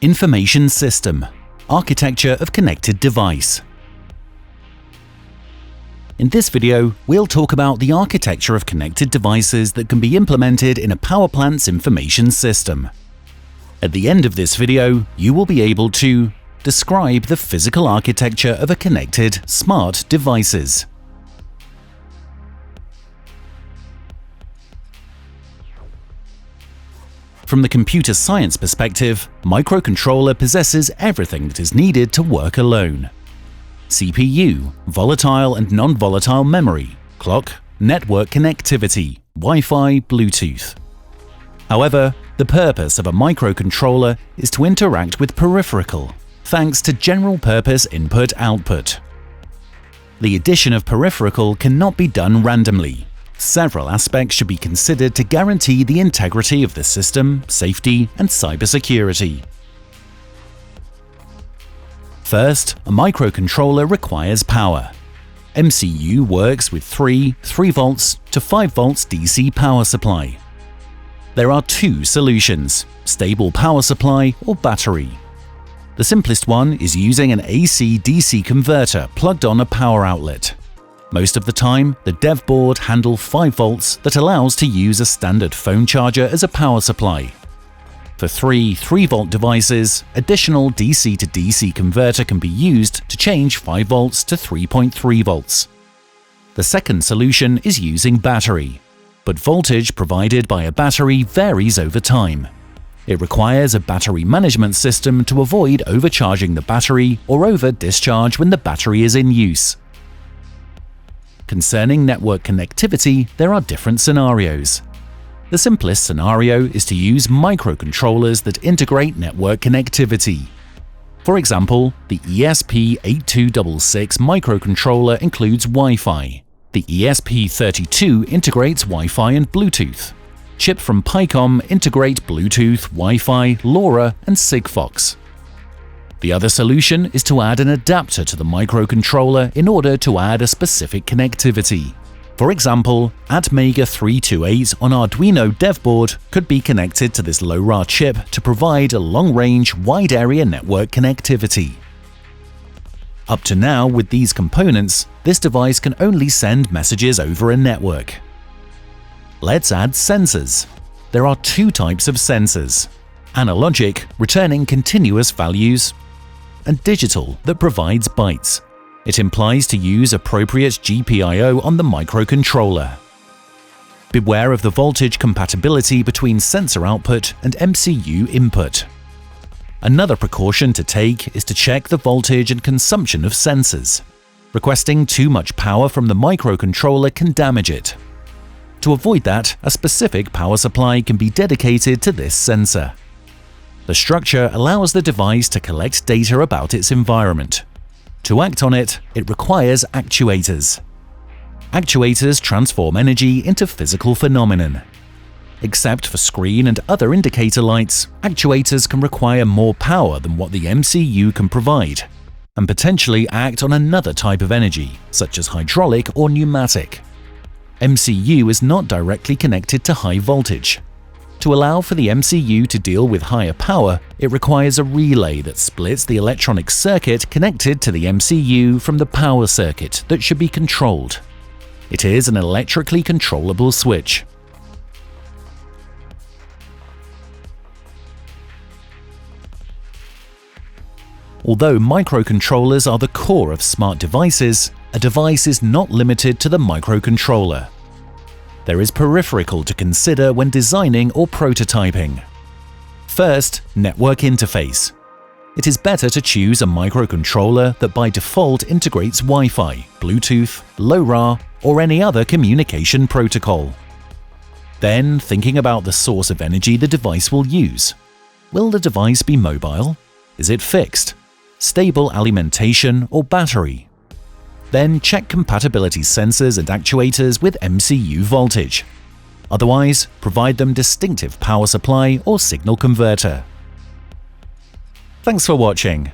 Information System – Architecture of Connected Device. In this video, we'll talk about the architecture of connected devices that can be implemented in a power plant's information system. At the end of this video, you will be able to describe the physical architecture of a connected, smart devices. From the computer science perspective, microcontroller possesses everything that is needed to work alone. CPU, volatile and non-volatile memory, clock, network connectivity, Wi-Fi, Bluetooth. However, the purpose of a microcontroller is to interact with peripheral, thanks to general-purpose input-output. The addition of peripheral cannot be done randomly. Several aspects should be considered to guarantee the integrity of the system, safety, and cybersecurity. First, a microcontroller requires power. MCU works with 3 volts to 5 volts DC power supply. There are two solutions: stable power supply or battery. The simplest one is using an AC-DC converter plugged on a power outlet. Most of the time, the dev board handles 5 volts that allows to use a standard phone charger as a power supply. For 3-volt devices, additional DC to DC converter can be used to change 5 volts to 3.3 volts. The second solution is using battery, but voltage provided by a battery varies over time. It requires a battery management system to avoid overcharging the battery or over-discharge when the battery is in use. Concerning network connectivity, there are different scenarios. The simplest scenario is to use microcontrollers that integrate network connectivity. For example, the ESP8266 microcontroller includes Wi-Fi. The ESP32 integrates Wi-Fi and Bluetooth. Chip from Picom integrate Bluetooth, Wi-Fi, LoRa, and Sigfox. The other solution is to add an adapter to the microcontroller in order to add a specific connectivity. For example, Atmega 328 on Arduino dev board could be connected to this LoRa chip to provide a long-range, wide-area network connectivity. Up to now, with these components, this device can only send messages over a network. Let's add sensors. There are two types of sensors: analogic, returning continuous values, and digital, that provides bytes. It implies to use appropriate GPIO on the microcontroller. Beware of the voltage compatibility between sensor output and MCU input. Another precaution to take is to check the voltage and consumption of sensors. Requesting too much power from the microcontroller can damage it. To avoid that, a specific power supply can be dedicated to this sensor. The structure allows the device to collect data about its environment. To act on it, it requires actuators. Actuators transform energy into physical phenomenon. Except for screen and other indicator lights, actuators can require more power than what the MCU can provide, and potentially act on another type of energy, such as hydraulic or pneumatic. MCU is not directly connected to high voltage. To allow for the MCU to deal with higher power, it requires a relay that splits the electronic circuit connected to the MCU from the power circuit that should be controlled. It is an electrically controllable switch. Although microcontrollers are the core of smart devices, a device is not limited to the microcontroller. There is peripheral to consider when designing or prototyping. First, network interface. It is better to choose a microcontroller that by default integrates Wi-Fi, Bluetooth, LoRa, or any other communication protocol. Then, thinking about the source of energy the device will use. Will the device be mobile? Is it fixed? Stable alimentation or battery? Then check compatibility sensors and actuators with MCU voltage. Otherwise, provide them distinctive power supply or signal converter. Thanks for watching.